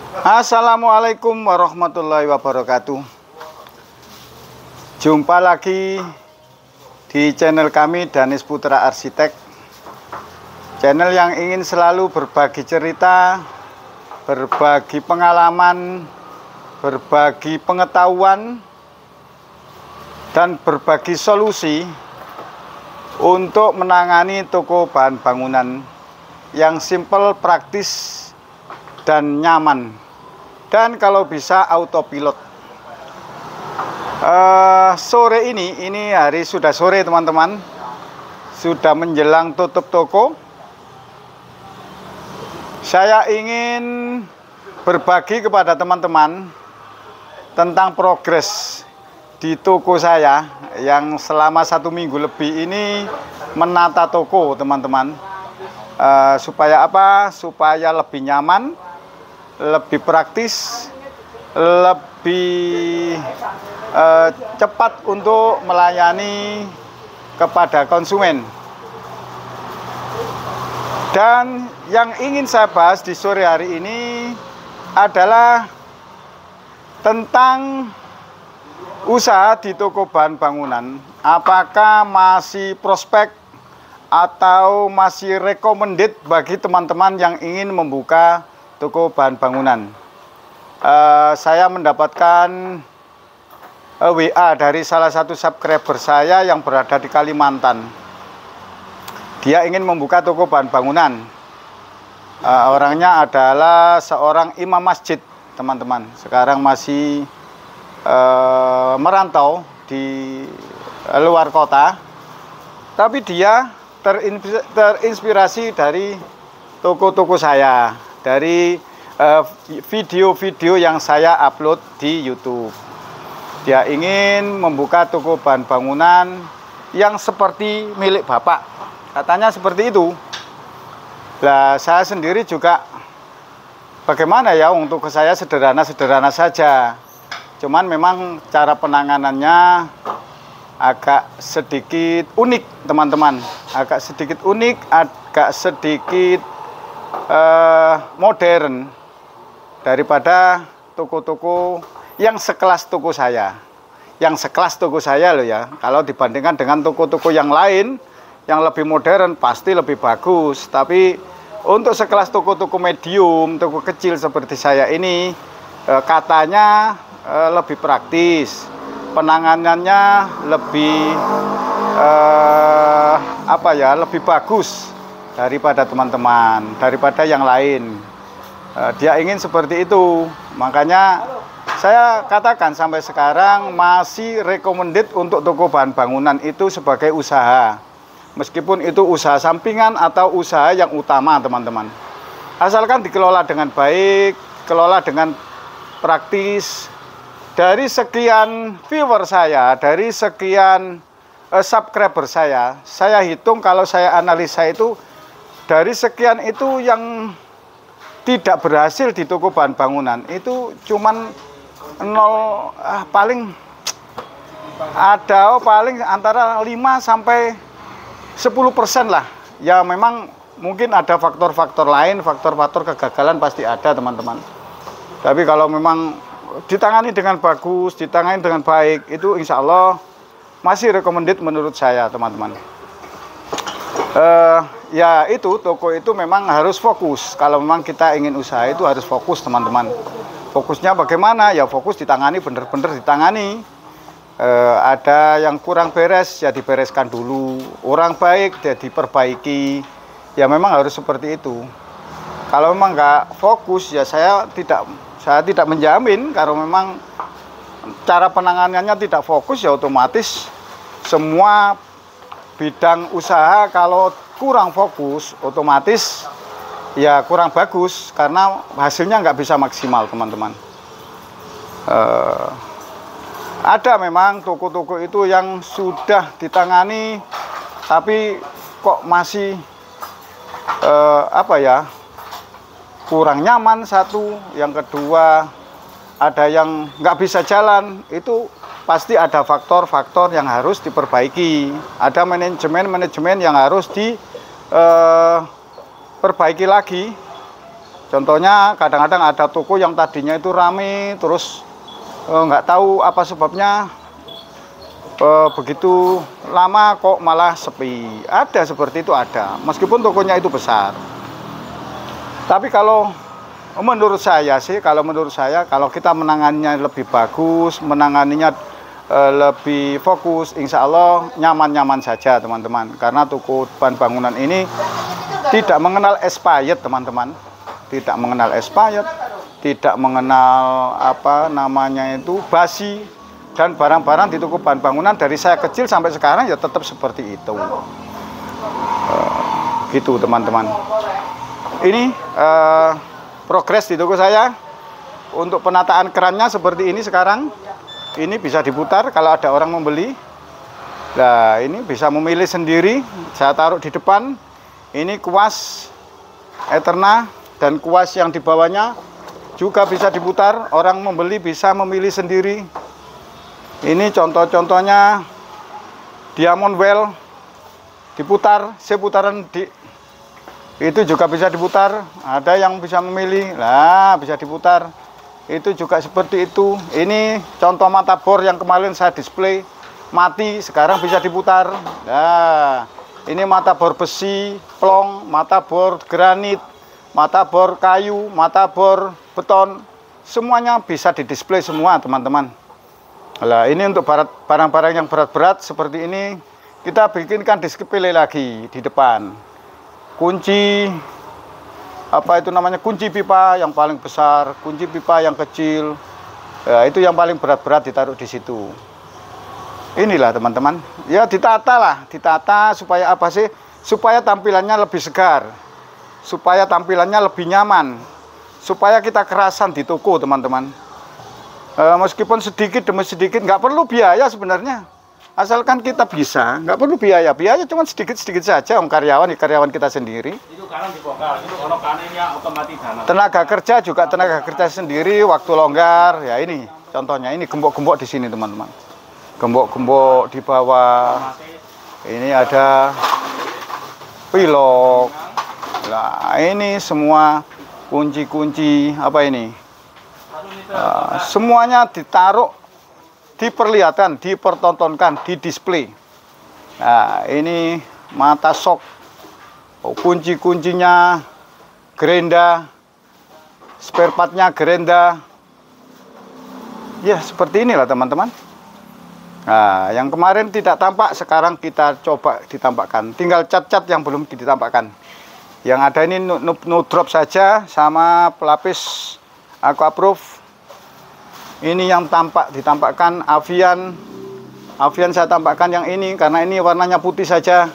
Assalamualaikum warahmatullahi wabarakatuh. Jumpa lagi di channel kami, Danis Putra Arsitek. Channel yang ingin selalu berbagi cerita, berbagi pengalaman, berbagi pengetahuan, dan berbagi solusi untuk menangani toko bahan bangunan yang simple, praktis, dan nyaman, dan kalau bisa autopilot. Sore ini hari sudah sore teman-teman, sudah menjelang tutup toko. Saya ingin berbagi kepada teman-teman tentang progres di toko saya yang selama 1 minggu lebih ini menata toko teman-teman. Supaya apa? Supaya lebih nyaman, lebih praktis, lebih cepat untuk melayani kepada konsumen. Dan yang ingin saya bahas di sore hari ini adalah tentang usaha di toko bahan bangunan. Apakah masih prospek atau masih recommended bagi teman-teman yang ingin membuka toko bahan bangunan? Saya mendapatkan WA dari salah satu subscriber saya yang berada di Kalimantan. Dia ingin membuka toko bahan bangunan. Orangnya adalah seorang imam masjid, teman-teman. Sekarang masih merantau di luar kota. Tapi dia terinspirasi dari toko-toko saya, dari video-video yang saya upload di YouTube. Dia ingin membuka toko bahan bangunan yang seperti milik bapak, katanya seperti itu. Lah saya sendiri juga bagaimana ya, untuk saya sederhana saja. Cuman memang cara penanganannya agak sedikit unik teman-teman, agak sedikit unik, agak sedikit modern daripada toko-toko yang sekelas toko saya. Yang sekelas toko saya loh ya. Kalau dibandingkan dengan toko-toko yang lain yang lebih modern pasti lebih bagus. Tapi untuk sekelas toko-toko medium, toko kecil seperti saya ini, katanya lebih praktis, penanganannya lebih lebih bagus daripada teman-teman, daripada yang lain. Dia ingin seperti itu, makanya saya katakan sampai sekarang masih recommended untuk toko bahan bangunan itu sebagai usaha, meskipun itu usaha sampingan atau usaha yang utama teman-teman. Asalkan dikelola dengan baik, kelola dengan praktis. Dari sekian viewer saya, dari sekian subscriber saya hitung, kalau saya analisa itu, dari sekian itu yang tidak berhasil di toko bahan bangunan itu cuman paling antara 5 sampai 10% lah. Ya memang mungkin ada faktor-faktor lain, faktor-faktor kegagalan pasti ada teman-teman. Tapi kalau memang ditangani dengan bagus, ditangani dengan baik, itu insya Allah masih recommended menurut saya teman-teman. Ya itu, toko itu memang harus fokus. Kalau memang kita ingin usaha itu harus fokus teman-teman. Fokusnya bagaimana? Ya fokus ditangani, bener-bener ditangani. Ada yang kurang beres ya dibereskan dulu, orang baik ya diperbaiki. Ya memang harus seperti itu. Kalau memang nggak fokus ya saya tidak menjamin. Kalau memang cara penanganannya tidak fokus ya otomatis semua bidang usaha kalau kurang fokus otomatis ya kurang bagus, karena hasilnya nggak bisa maksimal teman-teman. Ada memang toko-toko itu yang sudah ditangani tapi kok masih kurang nyaman satu, yang kedua ada yang nggak bisa jalan, itu pasti ada faktor-faktor yang harus diperbaiki. Ada manajemen yang harus diperbaiki lagi Contohnya kadang-kadang ada toko yang tadinya itu rame, terus nggak tahu apa sebabnya begitu lama kok malah sepi. Ada seperti itu, ada, meskipun tokonya itu besar. Tapi kalau menurut saya sih, kalau kita menanganinya lebih bagus, menanganinya lebih fokus, insya Allah nyaman-nyaman saja teman-teman. Karena toko bahan bangunan ini tidak mengenal expired teman-teman, tidak mengenal expired, tidak mengenal apa namanya itu basi, dan barang-barang di toko bahan bangunan dari saya kecil sampai sekarang ya tetap seperti itu. Gitu teman-teman. Ini progres di toko saya untuk penataan kerannya seperti ini sekarang. Ini bisa diputar kalau ada orang membeli. Nah, ini bisa memilih sendiri. Saya taruh di depan. Ini kuas Eterna dan kuas yang di bawahnya juga bisa diputar. Orang membeli bisa memilih sendiri. Ini contoh-contohnya diamond well diputar, seputaran itu juga bisa diputar. Ada yang bisa memilih, lah bisa diputar. Itu juga seperti itu. Ini contoh mata bor yang kemarin saya display mati, sekarang bisa diputar. Nah, ini mata bor besi, plong, mata bor granit, mata bor kayu, mata bor beton, semuanya bisa didisplay semua teman-teman. Nah, ini untuk barang-barang yang berat-berat seperti ini, kita bikinkan display lagi di depan. Kunci, apa itu namanya, kunci pipa yang paling besar, kunci pipa yang kecil, ya, itu yang paling berat-berat ditaruh di situ. Inilah teman-teman, ya ditata supaya apa sih? Supaya tampilannya lebih segar, supaya tampilannya lebih nyaman, supaya kita kerasan di toko teman-teman. Meskipun sedikit demi sedikit, nggak perlu biaya sebenarnya, asalkan kita bisa, nggak perlu biaya cuma sedikit-sedikit saja. Karyawan kita sendiri. Itu kanan dibongkar, itu kalau kanannya otomatis dalam. Tenaga kerja juga tenaga kerja sendiri, waktu longgar, ya ini contohnya, ini gembok-gembok di sini teman-teman. Gembok-gembok di bawah. Ini ada pilok. Nah, ini semua kunci-kunci apa ini? Semuanya ditaruh, diperlihatkan, dipertontonkan, di display. Nah, ini mata sok, kunci-kuncinya gerenda, spare partnya gerenda. Ya, seperti inilah teman-teman. Nah, yang kemarin tidak tampak, sekarang kita coba ditampakkan. Tinggal cat-cat yang belum ditampakkan. Yang ada ini no drop saja, sama pelapis aquaproof. Ini yang ditampakkan Avian saya tampakkan yang ini, karena ini warnanya putih saja.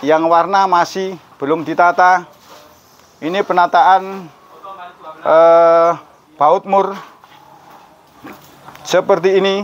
Yang warna masih belum ditata. Ini penataan baut mur seperti ini.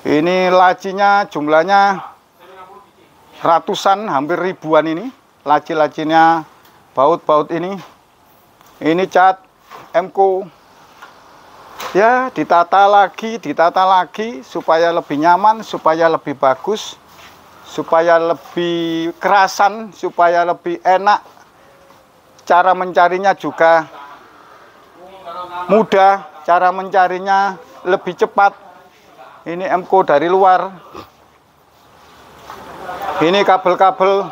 Ini lacinya jumlahnya ratusan, hampir ribuan ini. Laci-lacinya baut-baut ini. Ini cat MCO. Ya, ditata lagi supaya lebih nyaman, supaya lebih bagus, supaya lebih kerasan, supaya lebih enak. Cara mencarinya juga mudah, cara mencarinya lebih cepat. Ini MCO dari luar. Ini kabel-kabel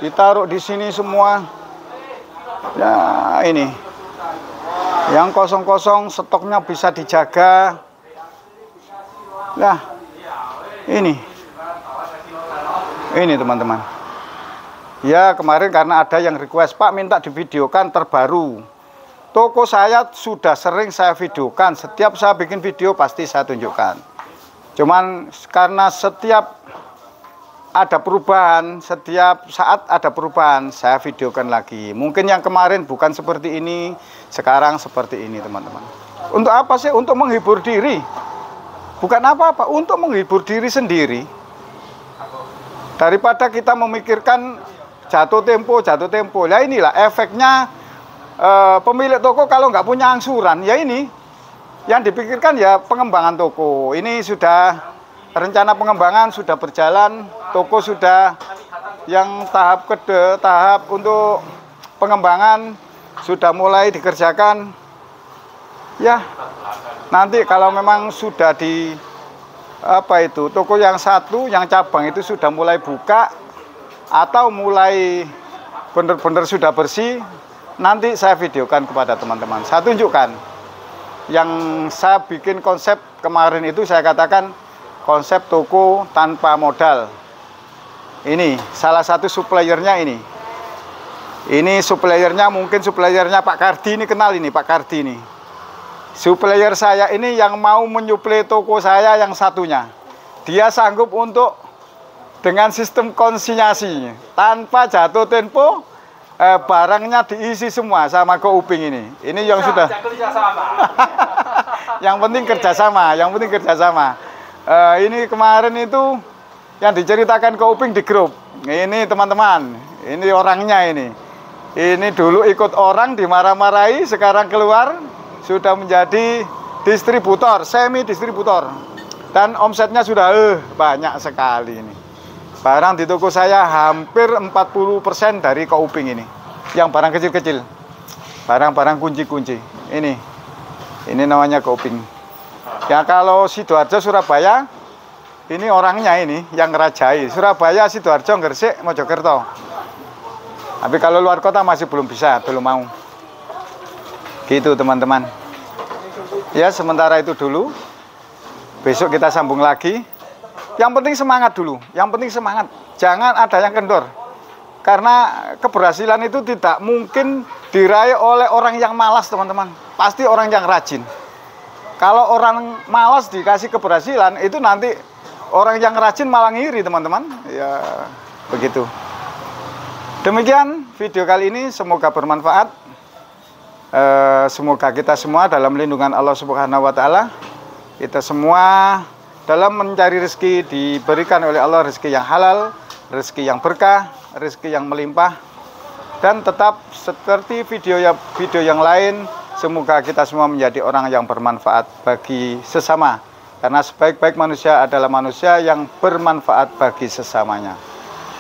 ditaruh di sini semua. Nah, ini yang kosong-kosong stoknya bisa dijaga. Nah, ini teman-teman. Ya, kemarin karena ada yang request, Pak minta divideokan terbaru. Toko saya sudah sering saya videokan. Setiap saya bikin video pasti saya tunjukkan. Cuman karena setiap ada perubahan, setiap saat ada perubahan, saya videokan lagi. Mungkin yang kemarin bukan seperti ini, sekarang seperti ini teman-teman. Untuk apa sih? Untuk menghibur diri. Bukan apa-apa, untuk menghibur diri sendiri. Daripada kita memikirkan jatuh tempo. Ya inilah efeknya pemilik toko kalau nggak punya angsuran, ya ini. Yang dipikirkan ya pengembangan toko. Ini sudah rencana pengembangan sudah berjalan, toko sudah yang tahap untuk pengembangan sudah mulai dikerjakan. Ya, nanti kalau memang sudah di toko yang satu, yang cabang itu sudah mulai buka atau mulai benar-benar sudah bersih, nanti saya videokan kepada teman-teman. Saya tunjukkan yang saya bikin konsep kemarin itu, saya katakan konsep toko tanpa modal. Ini salah satu suppliernya ini. Ini suppliernya, mungkin suppliernya Pak Kardi ini, kenal ini Pak Kardi ini. Supplier saya ini yang mau menyuplai toko saya yang satunya. Dia sanggup untuk dengan sistem konsinyasi tanpa jatuh tempo, barangnya diisi semua sama Go Uping ini. Ini yang sudah. Yang penting kerjasama, yang penting kerjasama. Ini kemarin itu yang diceritakan Go Uping di grup. Ini teman-teman, ini orangnya ini. Ini dulu ikut orang dimarah-marahi, sekarang keluar sudah menjadi distributor, semi distributor, dan omsetnya sudah banyak sekali ini. Barang di toko saya hampir 40% dari Go Uping ini, yang barang kecil-kecil, barang-barang kunci-kunci. Ini namanya Go Uping. Ya kalau Sidoarjo, Surabaya, ini orangnya ini yang ngerajai. Surabaya, Sidoarjo, Gresik, Mojokerto. Tapi kalau luar kota masih belum bisa, belum mau. Gitu teman-teman. Ya sementara itu dulu. Besok kita sambung lagi. Yang penting semangat dulu. Yang penting semangat. Jangan ada yang kendor. Karena keberhasilan itu tidak mungkin diraih oleh orang yang malas teman-teman. Pasti orang yang rajin. Kalau orang malas dikasih keberhasilan, itu nanti orang yang rajin malah ngiri teman-teman. Ya begitu. Demikian video kali ini, semoga bermanfaat. Semoga kita semua dalam lindungan Allah Subhanahu wa Ta'ala. Kita semua dalam mencari rezeki diberikan oleh Allah rezeki yang halal, rezeki yang berkah, rezeki yang melimpah. Dan tetap seperti video yang lain, semoga kita semua menjadi orang yang bermanfaat bagi sesama. Karena sebaik-baik manusia adalah manusia yang bermanfaat bagi sesamanya.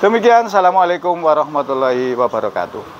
Demikian, assalamualaikum warahmatullahi wabarakatuh.